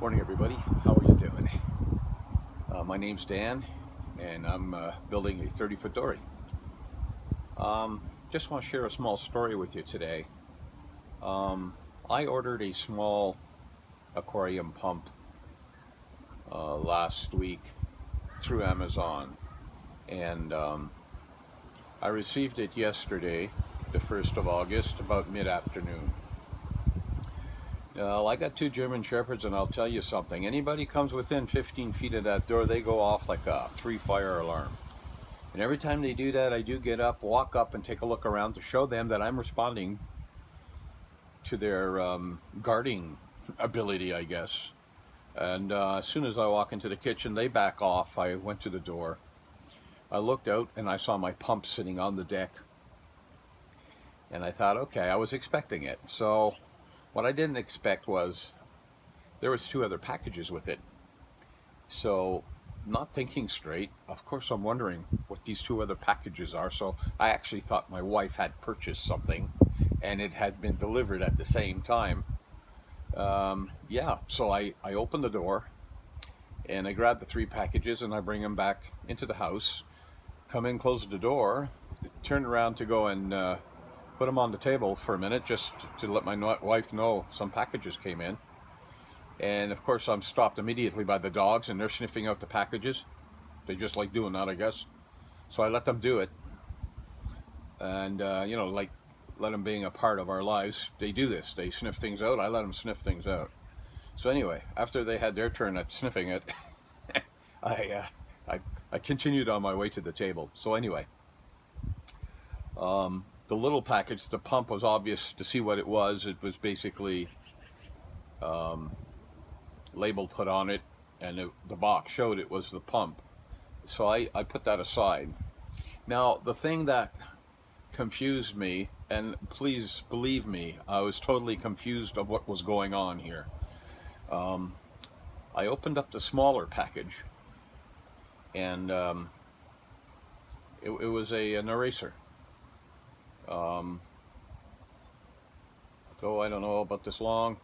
Morning everybody, how are you doing? My name's Dan and I'm building a 30-foot dory. Just want to share a small story with you today. I ordered a small aquarium pump last week through Amazon, and I received it yesterday, the 1st of August, about mid-afternoon. I got two German Shepherds, and I'll tell you something. Anybody comes within 15 feet of that door, they go off like a 3-fire alarm. And every time they do that, I do get up, walk up, and take a look around to show them that I'm responding to their guarding ability, I guess. And as soon as I walk into the kitchen, they back off. I went to the door. I looked out, and I saw my pump sitting on the deck. And I thought, okay, I was expecting it. So what I didn't expect was there was 2 other packages with it. So, not thinking straight, of course I'm wondering what these 2 other packages are. So I actually thought my wife had purchased something and it had been delivered at the same time. So I opened the door and I grabbed the 3 packages and I bring them back into the house, come in, close the door, turn around to go and put them on the table for a minute just to let my wife know some packages came in. And of course I'm stopped immediately by the dogs, and they're sniffing out the packages. They just like doing that, I guess. So I let them do it. And like let them being a part of our lives, they do this. They sniff things out. I let them sniff things out. So anyway, after they had their turn at sniffing it, I continued on my way to the table. So anyway, the little package, the pump, was obvious to see what it was. It was basically label put on it, and the box showed it was the pump. So I put that aside. Now, the thing that confused me, and please believe me, I was totally confused of what was going on here. I opened up the smaller package, and it was an eraser. Though I don't know about this long,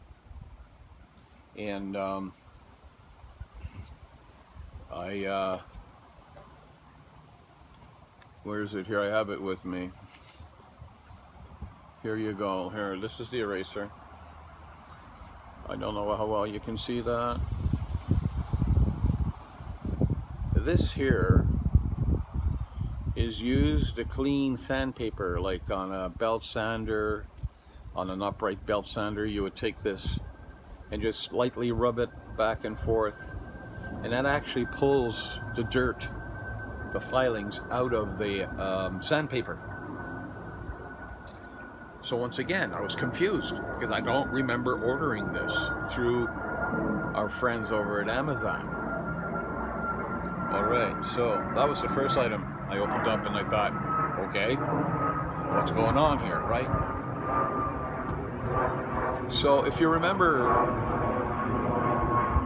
and where is it? Here, I have it with me. Here you go. Here, this is the eraser. I don't know how well you can see that. This here is used to clean sandpaper, like on a belt sander, on an upright belt sander. You would take this and just lightly rub it back and forth, and that actually pulls the dirt, the filings, out of the sandpaper. So once again, I was confused because I don't remember ordering this through our friends over at Amazon. Alright, so that was the first item I opened up, and I thought, okay, what's going on here, right? So if you remember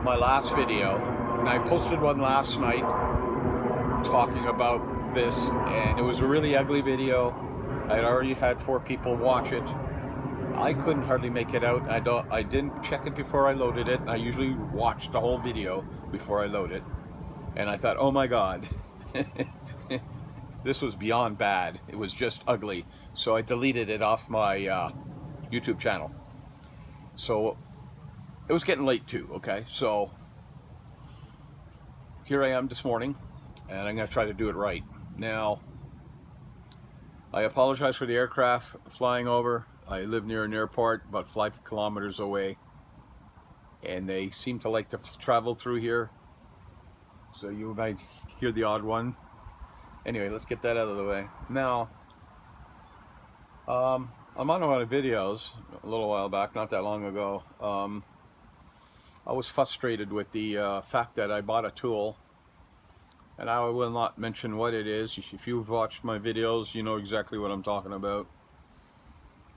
my last video, and I posted one last night talking about this, and it was a really ugly video. I had already had 4 people watch it. I couldn't hardly make it out. I didn't check it before I loaded it. I usually watch the whole video before I load it. And I thought, oh my God, this was beyond bad. It was just ugly. So I deleted it off my YouTube channel. So it was getting late too, okay? So here I am this morning, and I'm gonna try to do it right. Now, I apologize for the aircraft flying over. I live near an airport about 5 kilometers away, and they seem to like to travel through here. So you might hear the odd one. Anyway, let's get that out of the way. Now, I'm on one of my videos a little while back, not that long ago. I was frustrated with the fact that I bought a tool, and I will not mention what it is. If you've watched my videos, you know exactly what I'm talking about.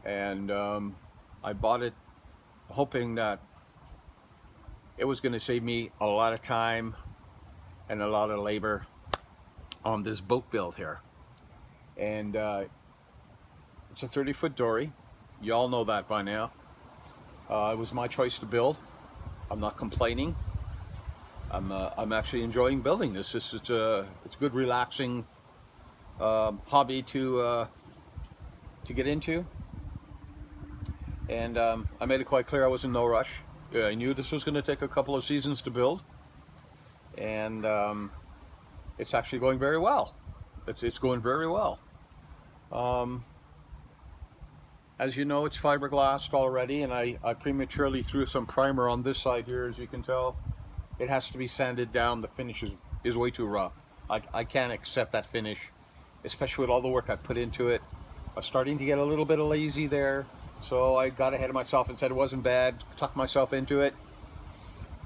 And I bought it hoping that it was going to save me a lot of time and a lot of labor on this boat build here. And it's a 30-foot dory. You all know that by now. It was my choice to build. I'm not complaining. I'm actually enjoying building this. It's a good relaxing hobby to get into, and I made it quite clear I was in no rush. I knew this was going to take a couple of seasons to build, and it's actually going very well. It's going very well. As you know, it's fiberglass already, and I prematurely threw some primer on this side here. As you can tell, it has to be sanded down. The finish is way too rough. I can't accept that finish, especially with all the work I've put into it. I was starting to get a little bit lazy there, so I got ahead of myself and said it wasn't bad, tucked myself into it.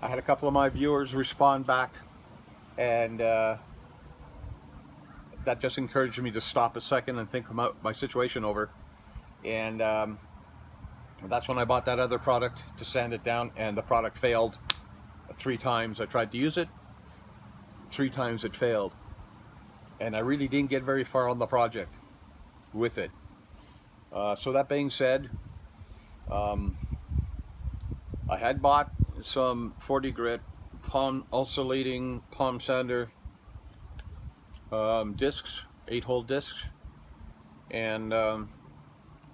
I had a couple of my viewers respond back, and that just encouraged me to stop a second and think about my situation over. And that's when I bought that other product to sand it down, and the product failed 3 times. I tried to use it, 3 times it failed, and I really didn't get very far on the project with it. So that being said, I had bought some 40 grit palm oscillating palm sander discs, 8-hole discs, and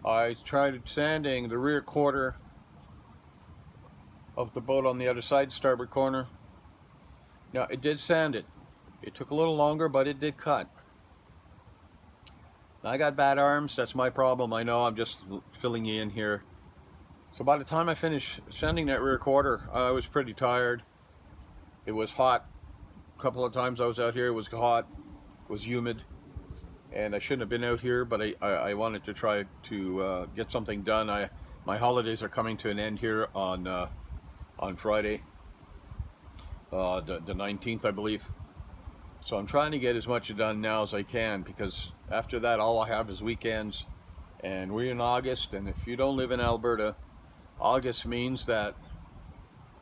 I tried sanding the rear quarter of the boat on the other side, starboard corner. Now, it did sand it. It took a little longer, but it did cut. Now, I got bad arms. That's my problem. I know, I'm just filling you in here. So by the time I finished sanding that rear quarter, I was pretty tired. It was hot. A couple of times I was out here, it was hot, it was humid. And I shouldn't have been out here, but I wanted to try to get something done. My holidays are coming to an end here on Friday, the 19th, I believe. So I'm trying to get as much done now as I can, because after that all I have is weekends, and we're in August, and if you don't live in Alberta, August means that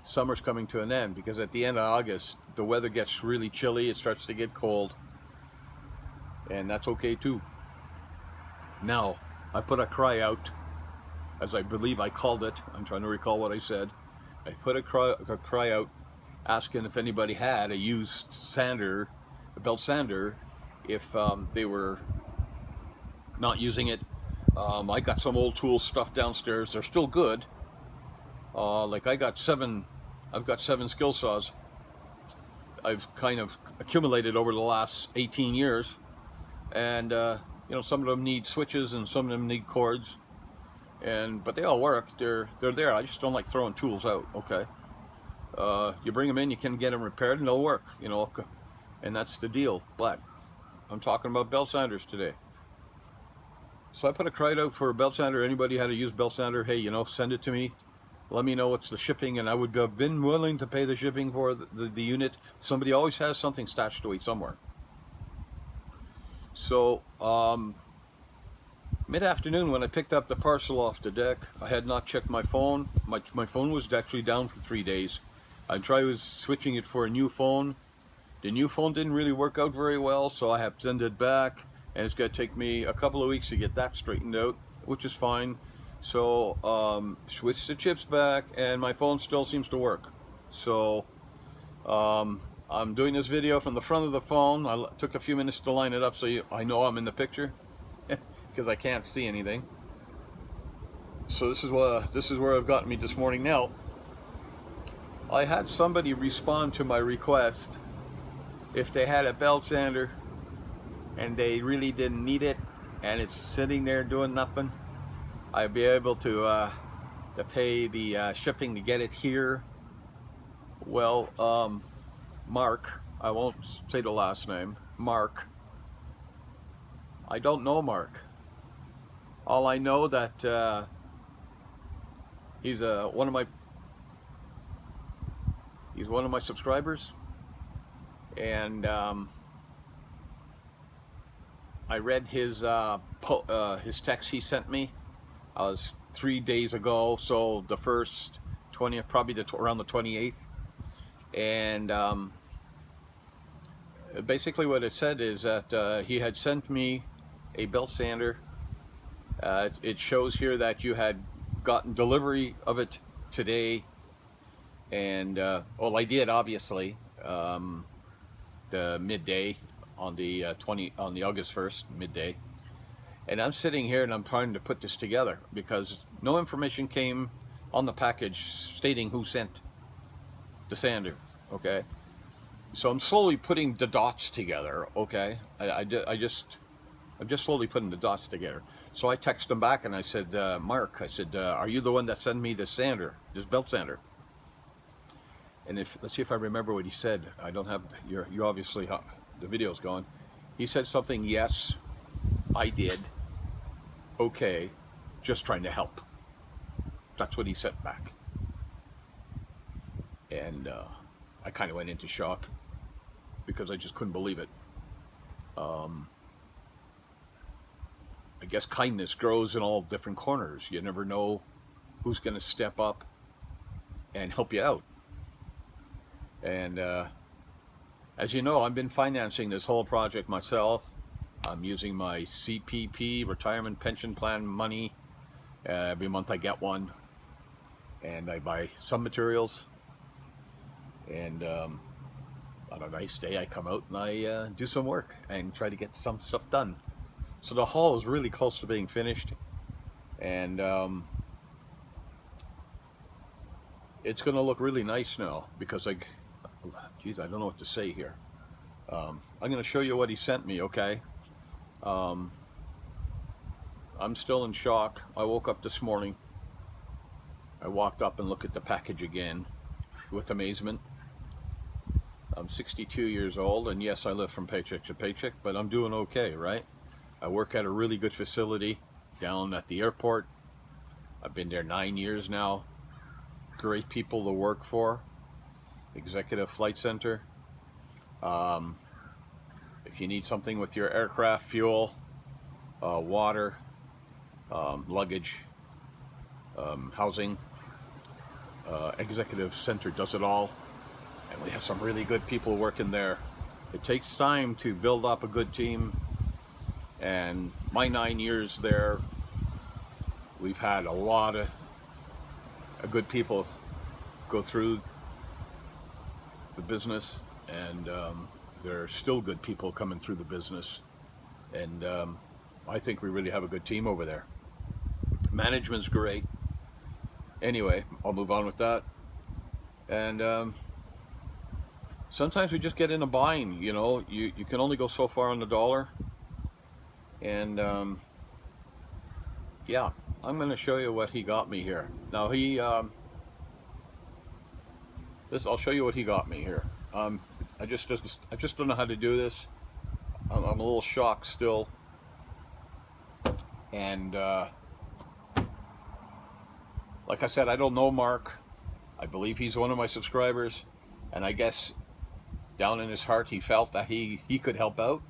summer's coming to an end, because at the end of August the weather gets really chilly, it starts to get cold. And that's okay too. Now, I put a cry out, as I believe I called it. I'm trying to recall what I said. I put a cry out asking if anybody had a used sander, a belt sander, if they were not using it. I got some old tool stuff downstairs. They're still good. Like I've got 7 skill saws I've kind of accumulated over the last 18 years. And you know, some of them need switches and some of them need cords, but they all work. They're there. I just don't like throwing tools out. Okay, you bring them in, you can get them repaired, and they'll work. You know, and that's the deal. But I'm talking about belt sanders today. So I put a cry out for a belt sander. Anybody had a used belt sander? Hey, you know, send it to me. Let me know what's the shipping, and I would have been willing to pay the shipping for the unit. Somebody always has something stashed away somewhere. So, mid-afternoon when I picked up the parcel off the deck, I had not checked my phone. My phone was actually down for 3 days. I tried switching it for a new phone. The new phone didn't really work out very well, so I have to send it back, and it's going to take me a couple of weeks to get that straightened out, which is fine. So, switched the chips back, and my phone still seems to work. So, I'm doing this video from the front of the phone. I took a few minutes to line it up so I know I'm in the picture, because I can't see anything. So this is where I've gotten me this morning. Now, I had somebody respond to my request if they had a belt sander and they really didn't need it and it's sitting there doing nothing, I'd be able to pay the shipping to get it here. Well, Mark, I won't say the last name, Mark. I don't know Mark. All I know that he's one of my subscribers, and I read his text he sent me. I was 3 days ago, so the first 20th, probably around the 28th. And basically what it said is that he had sent me a belt sander. It shows here that you had gotten delivery of it today, And well, I did obviously the midday on the on the August 1st midday, and I'm sitting here and I'm trying to put this together because no information came on the package stating who sent the sander. Okay, so I'm slowly putting the dots together. Okay, I'm just slowly putting the dots together. So I texted him back and I said, Mark, I said, are you the one that sent me this sander, this belt sander? And if let's see if I remember what he said. I don't have you obviously the video's gone. He said something. Yes, I did. Okay, just trying to help. That's what he sent back. And I kind of went into shock because I just couldn't believe it. I guess kindness grows in all different corners. You never know who's going to step up and help you out. And as you know, I've been financing this whole project myself. I'm using my CPP, retirement pension plan money. Every month I get one. And I buy some materials. And on a nice day, I come out and I do some work and try to get some stuff done. So the hall is really close to being finished. And it's going to look really nice now because geez, I don't know what to say here. I'm going to show you what he sent me, okay? I'm still in shock. I woke up this morning. I walked up and looked at the package again with amazement. I'm 62 years old, and yes, I live from paycheck to paycheck, but I'm doing okay, right? I work at a really good facility down at the airport. I've been there 9 years now. Great people to work for. Executive Flight Center. If you need something with your aircraft, fuel, water, luggage, housing, Executive Center does it all. And we have some really good people working there. It takes time to build up a good team. And my 9 years there, we've had a lot of good people go through the business, and there are still good people coming through the business, and I think we really have a good team over there. Management's great. Anyway, I'll move on with that. And sometimes we just get in a bind, you know. You can only go so far on the dollar, and yeah, I'm going to show you what he got me here. Now I'll show you what he got me here. I just don't know how to do this. I'm a little shocked still, and like I said, I don't know Mark. I believe he's one of my subscribers, and I guess down in his heart he felt that he could help out,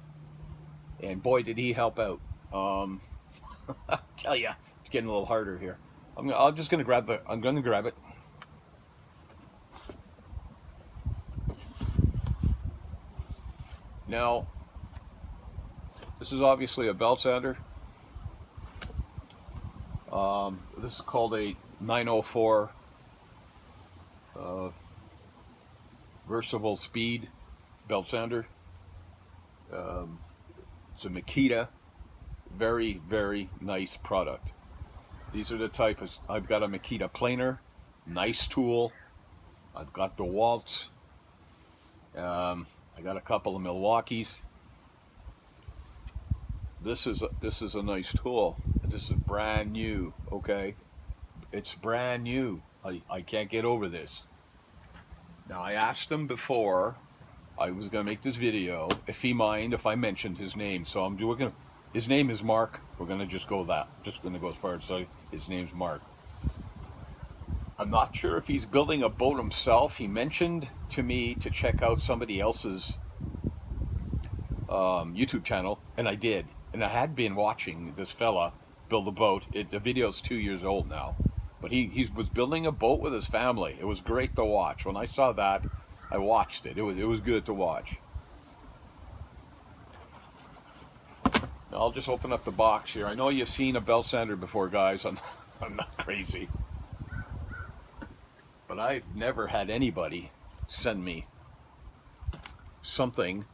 and boy did he help out. I tell ya, it's getting a little harder here. I'm gonna grab it. Now, this is obviously a belt sander. This is called a 904 Versatile Speed belt sander. It's a Makita, very, very nice product. These are the type of, I've got a Makita planer, nice tool. I've got the Waltz. I got a couple of Milwaukees. This is a nice tool. This is brand new, okay? It's brand new. I can't get over this. Now, I asked him before I was going to make this video if he mind if I mentioned his name. So his name is Mark. We're going to just go as far as say his name's Mark. I'm not sure if he's building a boat himself. He mentioned to me to check out somebody else's YouTube channel, and I did. And I had been watching this fella build a boat. The video's 2 years old now. But he was building a boat with his family. It was great to watch. When I saw that, I watched it. It was good to watch. Now I'll just open up the box here. I know you've seen a belt sander before, guys. I'm not crazy. but I've never had anybody send me something,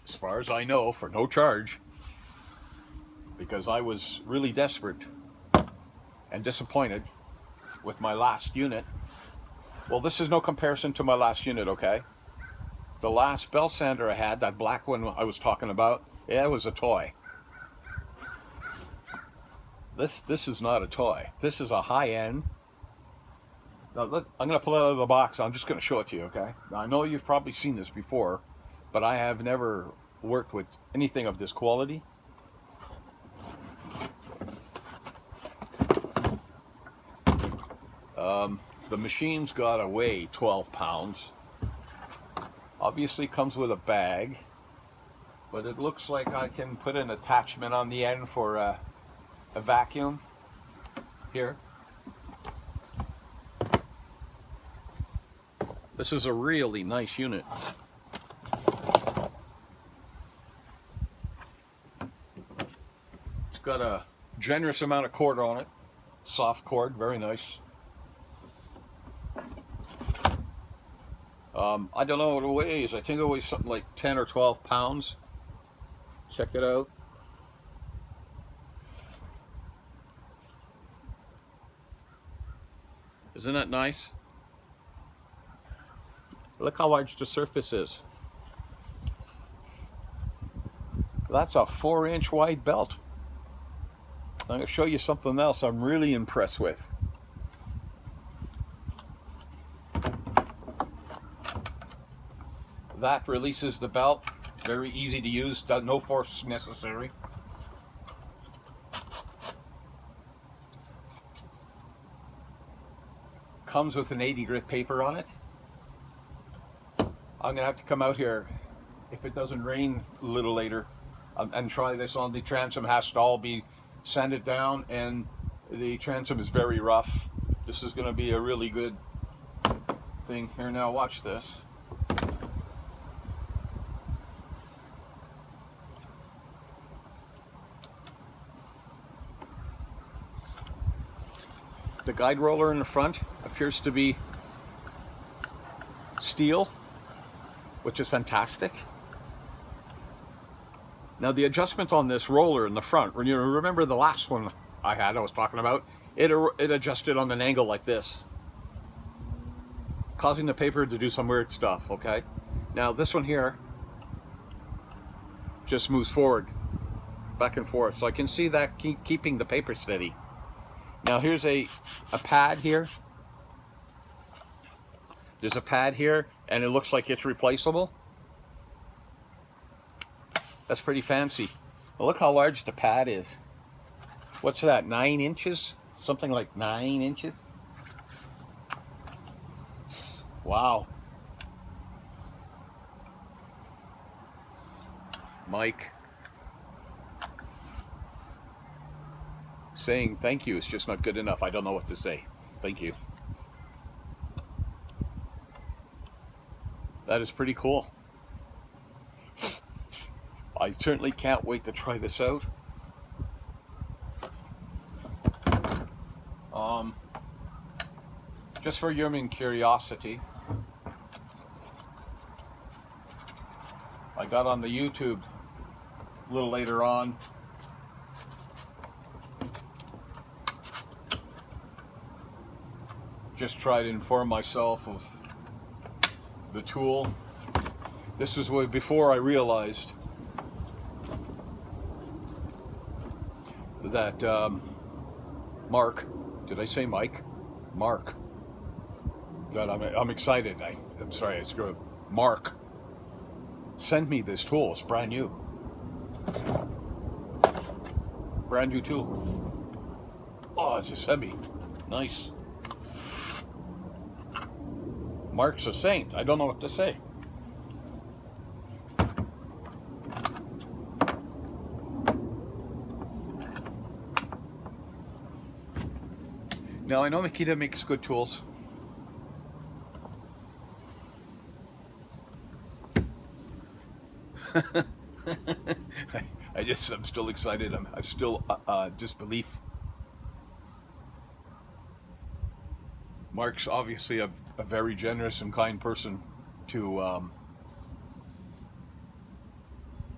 as far as I know, for no charge, because I was really desperate and disappointed with my last unit. Well, this is no comparison to my last unit, okay? The last belt sander I had, that black one I was talking about, yeah, it was a toy. This is not a toy. This is a high-end. Now, look, I'm going to pull it out of the box. I'm just going to show it to you, okay? Now, I know you've probably seen this before, but I have never worked with anything of this quality. The machine's got to weigh 12 pounds. Obviously comes with a bag, but it looks like I can put an attachment on the end for a vacuum here. This is a really nice unit. It's got a generous amount of cord on it. Soft cord, very nice. I don't know what it weighs. I think it weighs something like 10 or 12 pounds. Check it out. Isn't that nice? Look how large the surface is. That's a 4-inch wide belt. I'm going to show you something else I'm really impressed with. That releases the belt. Very easy to use. No force necessary. Comes with an 80 grit paper on it. I'm gonna have to come out here if it doesn't rain a little later and try this on. The transom has to all be sanded down, and the transom is very rough. This is gonna be a really good thing. Here, now watch this. The guide roller in the front appears to be steel, which is fantastic. Now the adjustment on this roller in the front, when you remember the last one I was talking about, it adjusted on an angle like this, causing the paper to do some weird stuff, okay? Now this one here just moves forward, back and forth, so I can see that keeping the paper steady. Now here's a pad here. There's a pad here, and it looks like it's replaceable. That's pretty fancy. Well, look how large the pad is. What's that, 9 inches? Something like 9 inches? Wow. Mike. Saying thank you is just not good enough. I don't know what to say. Thank you. That is pretty cool. I certainly can't wait to try this out. Just for human curiosity, I got on the YouTube a little later on. Just try to inform myself of the tool. This was way before I realized that Mark, did I say Mike? Mark. God, I'm excited. I'm sorry, I screwed up. Mark sent me this tool. It's brand new. Brand new tool. Oh, it's just heavy. Nice. Mark's a saint. I don't know what to say. Now, I know Makita makes good tools. I'm still excited. I'm still disbelief. Mark's obviously a very generous and kind person to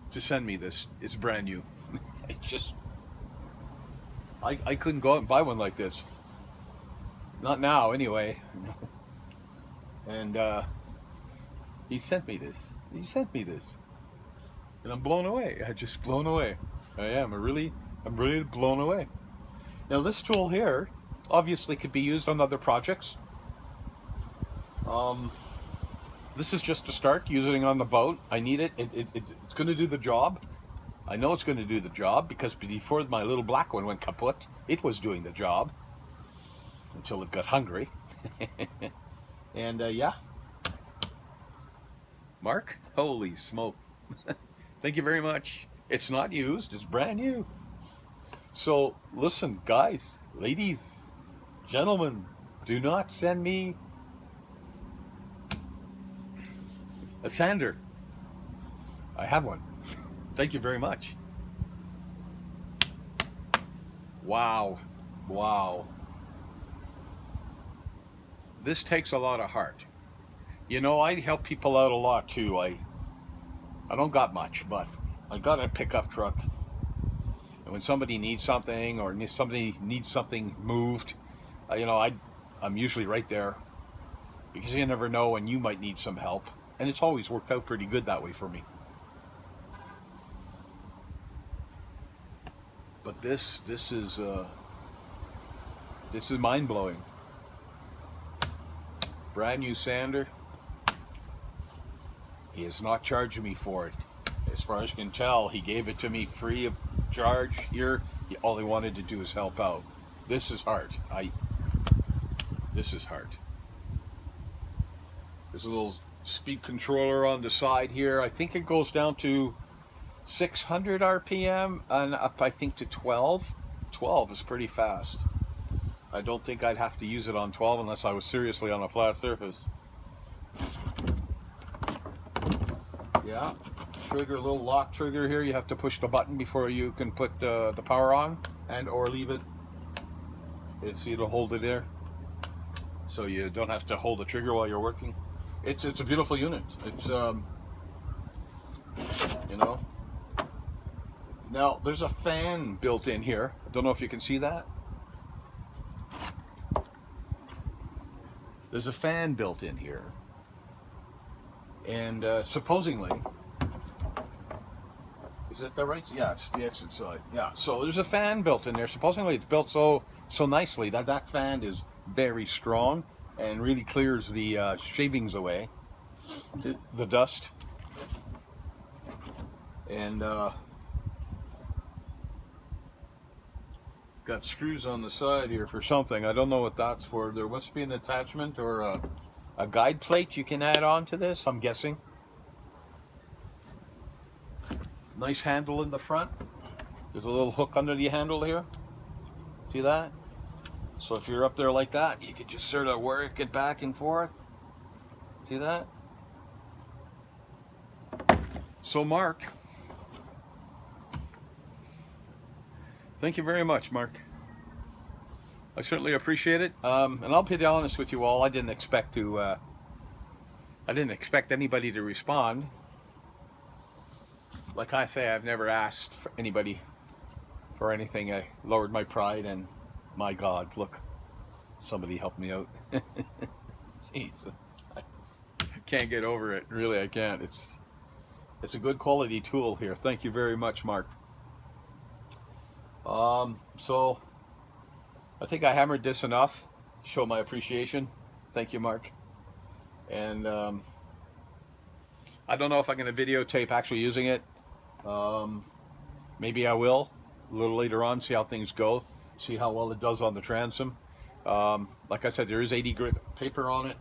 send me this. It's brand new. It's just, I couldn't go out and buy one like this. Not now, anyway. And he sent me this. He sent me this, and I'm blown away. I'm just blown away. I am. I'm really blown away. Now this tool here obviously could be used on other projects. This is just to start using on the boat. I need it. It's going to do the job. I know it's going to do the job because before my little black one went kaput, it was doing the job until it got hungry. And yeah, Mark, holy smoke. Thank you very much. It's not used, it's brand new. So listen, guys, ladies, gentlemen, do not send me a sander. I have one. Thank you very much. Wow. Wow. This takes a lot of heart. You know, I help people out a lot too. I don't got much, but I got a pickup truck. And when somebody needs something or somebody needs something moved, you know, I'm usually right there, because you never know when you might need some help. And it's always worked out pretty good that way for me. But this is mind-blowing. Brand new sander. He is not charging me for it. As far as I can tell, he gave it to me free of charge here. All he wanted to do is help out. This is heart. This is heart. There's a little speed controller on the side here. I think it goes down to 600 RPM and up, I think, to 12. 12 is pretty fast. I don't think I'd have to use it on 12 unless I was seriously on a flat surface. Yeah, trigger, little lock trigger here. You have to push the button before you can put the power on, and or leave it. See, it'll hold it there, so you don't have to hold the trigger while you're working. It's a beautiful unit. It's you know. Now there's a fan built in here. I don't know if you can see that. There's a fan built in here, and supposedly, is it the right? Yeah, it's the exit side. Yeah, so there's a fan built in there. Supposedly, it's built so nicely that that fan is very strong and really clears the shavings away, the dust, and got screws on the side here for something. I don't know what that's for. There must be an attachment or a guide plate you can add on to this, I'm guessing. Nice handle in the front. There's a little hook under the handle here. See that? So if you're up there like that, you could just sort of work it back and forth. See that? So Mark, thank you very much, Mark. I certainly appreciate it. And I'll be honest with you all. I didn't expect anybody to respond. Like I say, I've never asked for anybody for anything. I lowered my pride, and my God, look, somebody helped me out. Jeez, I can't get over it. Really, I can't. It's a good quality tool here. Thank you very much, Mark. So I think I hammered this enough to show my appreciation. Thank you, Mark. And I don't know if I'm going to videotape actually using it. Maybe I will a little later on, see how things go, see how well it does on the transom. Like I said, there is 80 grit paper on it,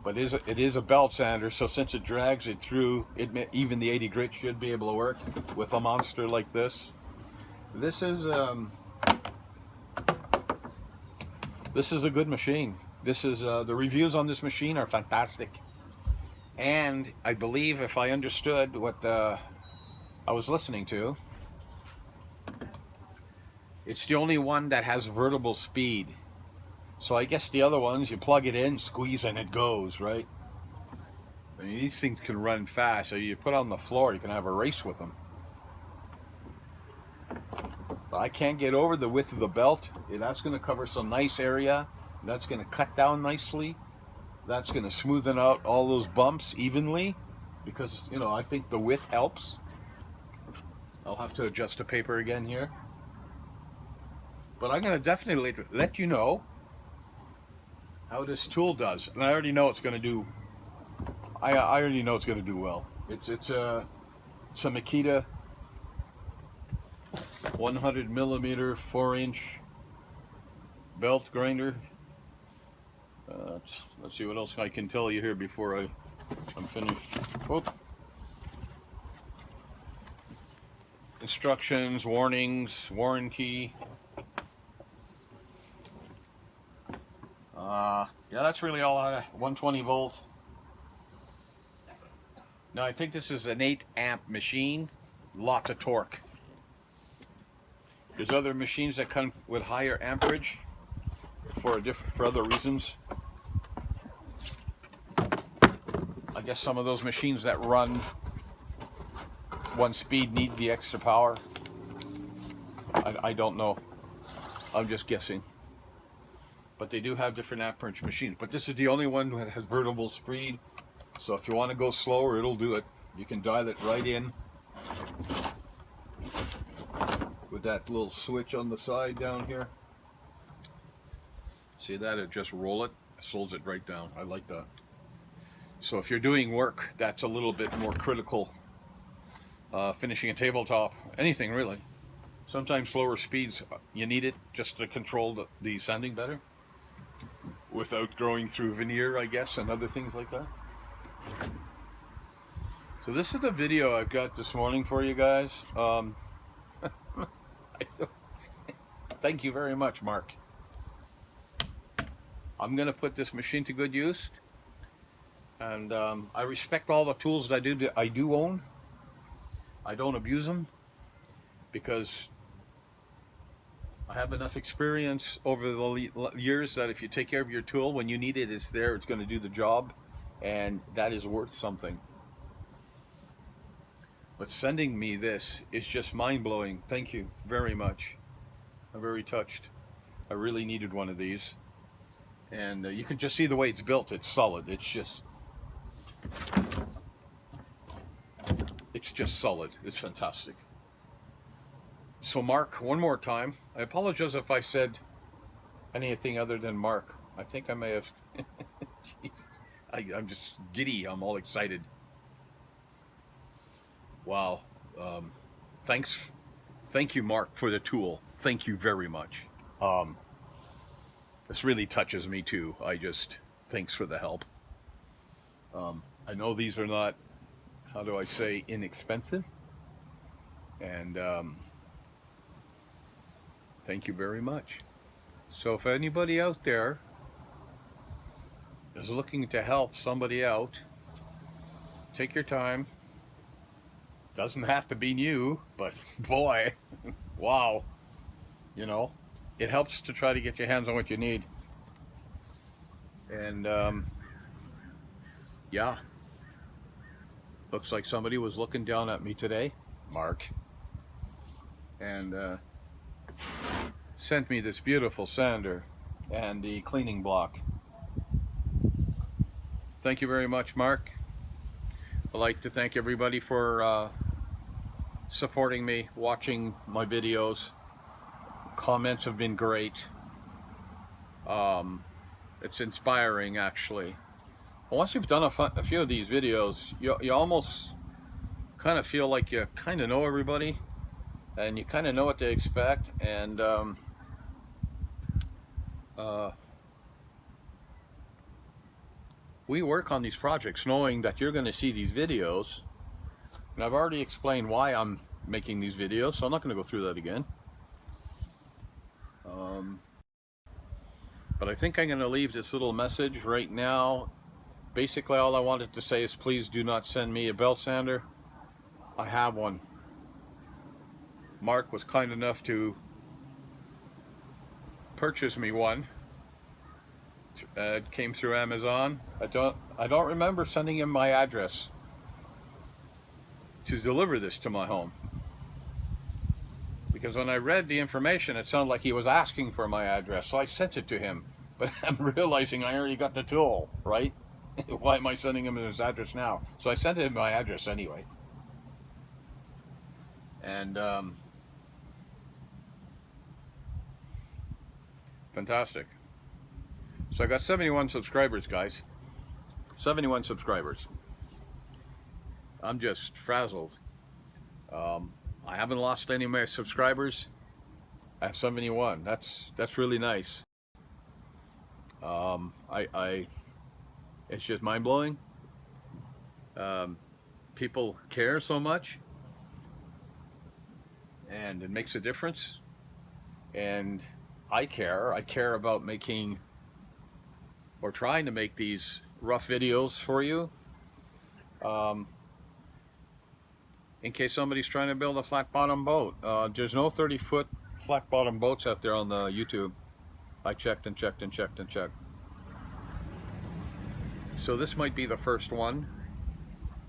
but it is a belt sander, so since it drags it through, even the 80 grit should be able to work with a monster like this. This is a good machine. This is the reviews on this machine are fantastic, and I believe, if I understood what I was listening to, It's the only one that has vertical speed. So I guess the other ones, you plug it in, squeeze, and it goes, right? I mean, these things can run fast, so you put on the floor, you can have a race with them. But I can't get over the width of the belt. That's going to cover some nice area. That's going to cut down nicely. That's going to smoothen out all those bumps evenly, because, you know, I think the width helps. I'll have to adjust the paper again here. But I'm going to definitely let you know how this tool does. And I already know it's going to do, I already know it's going to do well. It's a Makita 100 millimeter 4-inch belt grinder. Let's see what else I can tell you here before I'm finished. Whoop. Instructions, warnings, warranty. Yeah, that's really all. 120 volt. Now I think this is an 8 amp machine. Lots of torque. There's other machines that come with higher amperage for other reasons. I guess some of those machines that run one speed need the extra power. I don't know. I'm just guessing. But they do have different amperage machines. But this is the only one that has vertical speed. So if you want to go slower, it'll do it. You can dial it right in with that little switch on the side down here. See that? It just roll it, slows it right down. I like that. So if you're doing work that's a little bit more critical, finishing a tabletop, anything really, sometimes slower speeds, you need it just to control the sanding better without going through veneer, I guess, and other things like that. So this is the video I've got this morning for you guys. Thank you very much, Mark. I'm going to put this machine to good use. And I respect all the tools that I do own. I don't abuse them because I have enough experience over the years that if you take care of your tool, when you need it, it's there, it's going to do the job, and that is worth something. But sending me this is just mind-blowing. Thank you very much. I'm very touched. I really needed one of these. And you can just see the way it's built. It's solid. It's just solid. It's fantastic. So Mark, one more time. I apologize if I said anything other than Mark. I think I may have. I'm just giddy. I'm all excited. Wow. Thank you, Mark, for the tool. Thank you very much. This really touches me too. Thanks for the help. I know these are not, how do I say, inexpensive. And thank you very much. So if anybody out there is looking to help somebody out, take your time. Doesn't have to be new, but boy, wow. You know, it helps to try to get your hands on what you need. And yeah, looks like somebody was looking down at me today, Mark, and sent me this beautiful sander and the cleaning block. Thank you very much, Mark. I'd like to thank everybody for supporting me, watching my videos. Comments have been great. It's inspiring, actually. Once you've done a few of these videos, you almost kind of feel like you kind of know everybody, and you kind of know what they expect, and we work on these projects knowing that you're going to see these videos, and I've already explained why I'm making these videos, so I'm not going to go through that again. But I think I'm going to leave this little message right now. Basically, all I wanted to say is please do not send me a belt sander. I have one. Mark was kind enough to purchase me one. It came through Amazon. I don't remember sending him my address to deliver this to my home, because when I read the information, it sounded like he was asking for my address, so I sent it to him. But I'm realizing I already got the tool, right? Why am I sending him his address now? So I sent him my address anyway. And fantastic. So I got 71 subscribers, guys. 71 subscribers. I'm just frazzled. I haven't lost any of my subscribers. I have 71. That's really nice. It's just mind-blowing. People care so much, and it makes a difference. And I care about making, or trying to make, these rough videos for you, in case somebody's trying to build a flat bottom boat. There's no 30-foot flat bottom boats out there on the YouTube. I checked and checked and checked and checked. So this might be the first one.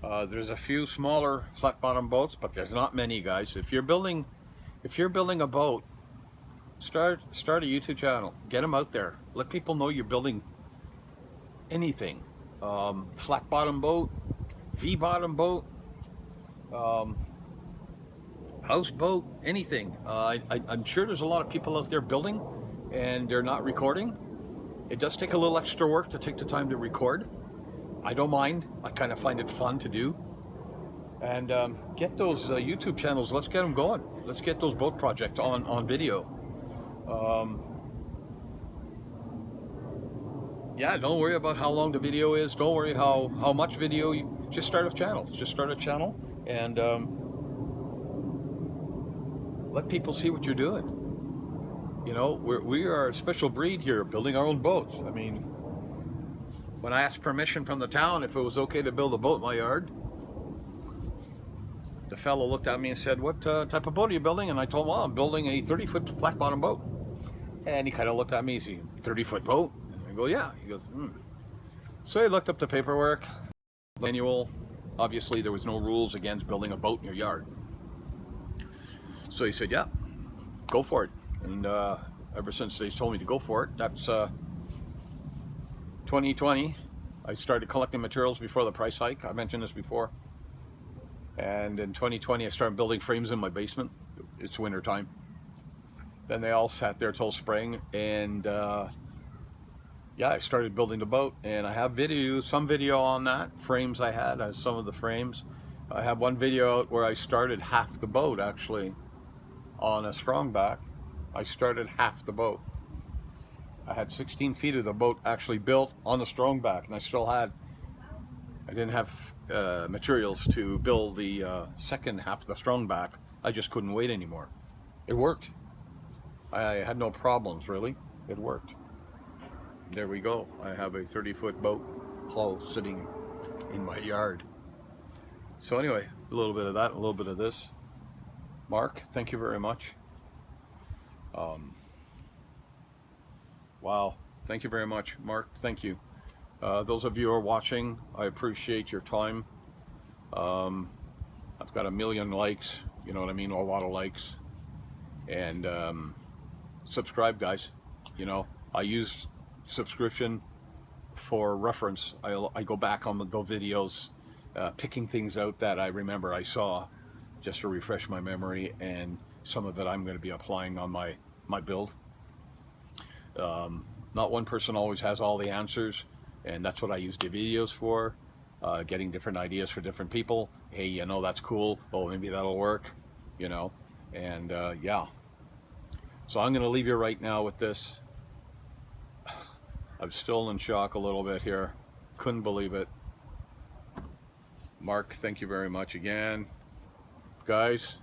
There's a few smaller flat bottom boats, but there's not many, guys. If you're building a boat, start a YouTube channel. Get them out there. Let people know you're building anything. Flat bottom boat, V bottom boat, houseboat, anything. I'm sure there's a lot of people out there building, and they're not recording. It does take a little extra work to take the time to record. I don't mind. I kind of find it fun to do. And get those YouTube channels. Let's get them going. Let's get those boat projects on video. Yeah, don't worry about how long the video is. Don't worry how much video. Just start a channel. Just start a channel and let people see what you're doing. You know, we are a special breed here, building our own boats. I mean, when I asked permission from the town if it was okay to build a boat in my yard, the fellow looked at me and said, "What type of boat are you building?" And I told him, "Well, I'm building a 30-foot flat bottom boat." And he kind of looked at me and said, "30-foot boat?" And I go, "Yeah." He goes, "Hmm." So he looked up the paperwork, manual. Obviously, there was no rules against building a boat in your yard. So he said, "Yeah, go for it." And ever since they told me to go for it, that's 2020. I started collecting materials before the price hike. I mentioned this before. And in 2020, I started building frames in my basement. It's winter time. Then they all sat there till spring, and yeah, I started building the boat. And I have some video on that. Frames I had, some of the frames. I have one video out where I started half the boat, actually, on a strongback. I started half the boat. I had 16 feet of the boat actually built on the strongback, and I didn't have materials to build the second half of the strongback. I just couldn't wait anymore. It worked. I had no problems, really. It worked. There we go. I have a 30-foot boat hull sitting in my yard. So anyway, a little bit of that, a little bit of this. Mark, thank you very much. Wow, thank you very much, Mark. Thank you. Those of you who are watching, I appreciate your time. I've got 1 million likes, you know what I mean, a lot of likes. And subscribe, guys. You know, I use subscription for reference. I go back on the videos, picking things out that I remember I saw, just to refresh my memory, and some of it I'm going to be applying on my build. Not one person always has all the answers, and that's what I use the videos for, getting different ideas for different people. Hey, you know, that's cool. Oh, maybe that'll work, you know. And yeah. So I'm going to leave you right now with this. I'm still in shock a little bit here. Couldn't believe it. Mark, thank you very much again. Guys,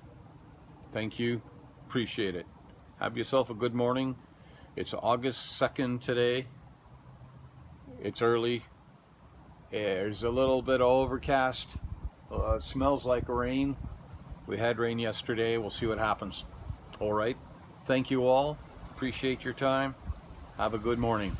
thank you. Appreciate it. Have yourself a good morning. It's August 2nd today. It's early. There's a little bit of overcast. It smells like rain. We had rain yesterday. We'll see what happens. All right. Thank you all. Appreciate your time. Have a good morning.